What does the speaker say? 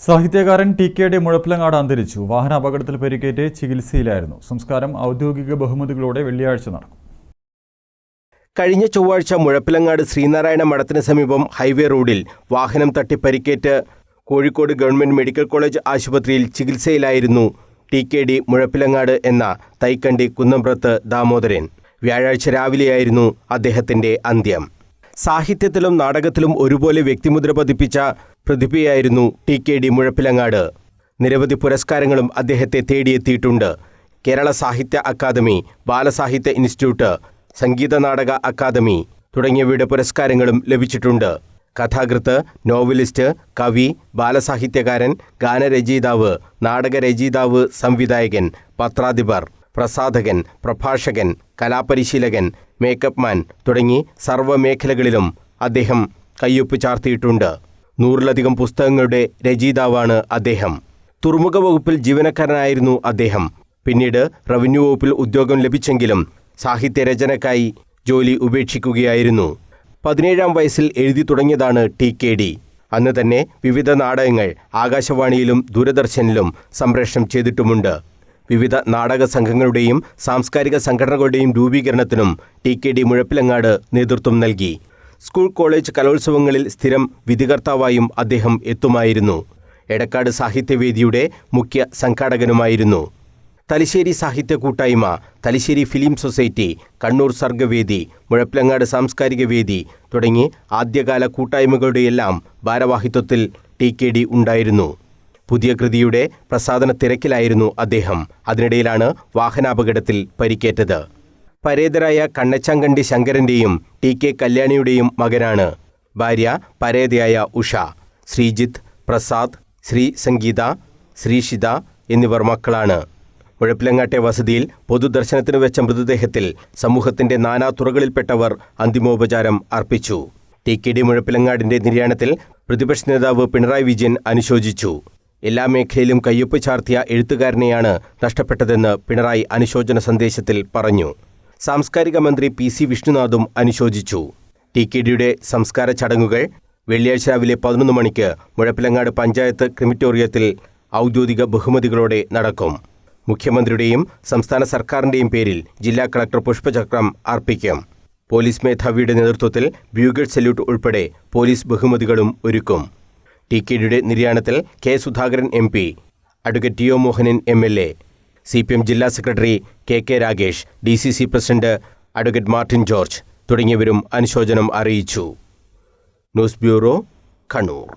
സാഹിത്യകാരൻ ടി.കെ.ഡി. മുഴപ്പിലങ്ങാട് അന്തരിച്ചു. വാഹനാപകടത്തിൽ പരിക്കേറ്റ് ചികിത്സയിലായിരുന്നു. സംസ്കാരം ഔദ്യോഗിക ബഹുമതികളോടെ വെള്ളിയാഴ്ച നടക്കും. കഴിഞ്ഞ ചൊവ്വാഴ്ച മുഴപ്പിലങ്ങാട് ശ്രീനാരായണ മഠത്തിന് സമീപം ഹൈവേ റോഡിൽ വാഹനം തട്ടി പരിക്കേറ്റ് കോഴിക്കോട് ഗവൺമെന്റ് മെഡിക്കൽ കോളേജ് ആശുപത്രിയിൽ ചികിത്സയിലായിരുന്നു ടി.കെ.ഡി. മുഴപ്പിലങ്ങാട് എന്ന തൈക്കണ്ടി കുന്നമ്പ്രത്ത് ദാമോദരൻ. വ്യാഴാഴ്ച രാവിലെയായിരുന്നു അദ്ദേഹത്തിന്റെ അന്ത്യം. സാഹിത്യത്തിലും നാടകത്തിലും ഒരുപോലെ വ്യക്തിമുദ്ര പതിപ്പിച്ച പ്രതിഭയായിരുന്നു ടി.കെ.ഡി. മുഴപ്പിലങ്ങാട്. നിരവധി പുരസ്കാരങ്ങളും അദ്ദേഹത്തെ തേടിയെത്തിയിട്ടുണ്ട്. കേരള സാഹിത്യ അക്കാദമി, ബാലസാഹിത്യ ഇൻസ്റ്റിറ്റ്യൂട്ട്, സംഗീത നാടക അക്കാദമി തുടങ്ങിയവയുടെ പുരസ്കാരങ്ങളും ലഭിച്ചിട്ടുണ്ട്. കഥാകൃത്ത്, നോവലിസ്റ്റ്, കവി, ബാലസാഹിത്യകാരൻ, ഗാനരചയിതാവ്, നാടകരചയിതാവ്, സംവിധായകൻ, പത്രാധിപർ, പ്രസാധകൻ, പ്രഭാഷകൻ, കലാപരിശീലകൻ, മേക്കപ്പ് മാൻ തുടങ്ങി സർവ്വമേഖലകളിലും അദ്ദേഹം കയ്യൊപ്പ് ചാർത്തിയിട്ടുണ്ട്. 100-ലധികം പുസ്തകങ്ങളുടെ രചയിതാവാണ് അദ്ദേഹം. തുറമുഖ വകുപ്പിൽ ജീവനക്കാരനായിരുന്നു അദ്ദേഹം. പിന്നീട് റവന്യൂ വകുപ്പിൽ ഉദ്യോഗം ലഭിച്ചെങ്കിലും സാഹിത്യരചനയ്ക്കായി ജോലി ഉപേക്ഷിക്കുകയായിരുന്നു. 17-ാം വയസ്സിൽ എഴുതി തുടങ്ങിയതാണ് ടി.കെ.ഡി. അന്ന് തന്നെ വിവിധ നാടകങ്ങൾ ആകാശവാണിയിലും ദൂരദർശനിലും സംപ്രേഷണം ചെയ്തിട്ടുമുണ്ട്. വിവിധ നാടക സംഘങ്ങളുടെയും സാംസ്കാരിക സംഘടനകളുടെയും രൂപീകരണത്തിനും ടി.കെ.ഡി. മുഴപ്പിലങ്ങാട് നേതൃത്വം നൽകി. സ്കൂൾ, കോളേജ് കലോത്സവങ്ങളിൽ സ്ഥിരം വിധികർത്താവായും അദ്ദേഹം എത്തുമായിരുന്നു. എടക്കാട് സാഹിത്യവേദിയുടെ മുഖ്യ സംഘാടകനുമായിരുന്നു. തലശ്ശേരി സാഹിത്യ കൂട്ടായ്മ, തലശ്ശേരി ഫിലിം സൊസൈറ്റി, കണ്ണൂർ സർഗവേദി, മുഴപ്പിലങ്ങാട് സാംസ്കാരിക വേദി തുടങ്ങി ആദ്യകാല കൂട്ടായ്മകളുടെയെല്ലാം ഭാരവാഹിത്വത്തിൽ ടി.കെ.ഡി. ഉണ്ടായിരുന്നു. പുതിയ കൃതിയുടെ പ്രസാധന തിരക്കിലായിരുന്നു അദ്ദേഹം. അതിനിടയിലാണ് വാഹനാപകടത്തിൽ പരിക്കേറ്റത്. പരേതരായ കണ്ണച്ചാങ്കണ്ടി ശങ്കരൻ്റെയും ടി.കെ. കല്യാണിയുടെയും മകനാണ്. ഭാര്യ പരേതയായ ഉഷ. ശ്രീജിത്ത്, പ്രസാദ്, ശ്രീ സംഗീത, ശ്രീഷിത എന്നിവർ മക്കളാണ്. മുഴപ്പിലങ്ങാട്ടെ വസതിയിൽ പൊതുദർശനത്തിന് വെച്ച മൃതദേഹത്തിൽ സമൂഹത്തിന്റെ നാനാതുറകളിൽപ്പെട്ടവർ അന്തിമോപചാരം അർപ്പിച്ചു. ടി.കെ.ഡി. മുഴപ്പിലങ്ങാടിന്റെ നിര്യാണത്തിൽ പ്രതിപക്ഷ നേതാവ് പിണറായി വിജയൻ അനുശോചിച്ചു. എല്ലാ മേഖലയിലും കയ്യൊപ്പ് ചാർത്തിയ എഴുത്തുകാരനെയാണ് നഷ്ടപ്പെട്ടതെന്ന് പിണറായി അനുശോചന സന്ദേശത്തിൽ പറഞ്ഞു. സാംസ്കാരിക മന്ത്രി പി.സി. വിഷ്ണുനാഥും അനുശോചിച്ചു. ടി.കെ.ഡിയുടെ സംസ്കാര ചടങ്ങുകൾ വെള്ളിയാഴ്ച രാവിലെ 11 മണിക്ക് മുഴപ്പിലങ്ങാട് പഞ്ചായത്ത് ക്രിമിറ്റോറിയത്തിൽ ഔദ്യോഗിക ബഹുമതികളോടെ നടക്കും. മുഖ്യമന്ത്രിയുടെയും സംസ്ഥാന സർക്കാരിൻ്റെയും പേരിൽ ജില്ലാ കളക്ടർ പുഷ്പചക്രം അർപ്പിക്കും. പോലീസ് മേധാവിയുടെ നേതൃത്വത്തിൽ ബ്യൂഗൾ സല്യൂട്ട് ഉൾപ്പെടെ പോലീസ് ബഹുമതികളും ഒരുക്കും. ടി.കെ.ഡിയുടെ നിര്യാണത്തിൽ K. Sudhakaran MP., advocate TO. Mohanan MLA., CPM ജില്ലാ secretary K. Ragesh, DCC president advocate Martin George തുടങ്ങിയവരും അനുശോചനം അറിയിച്ചു. News bureau, Kannur.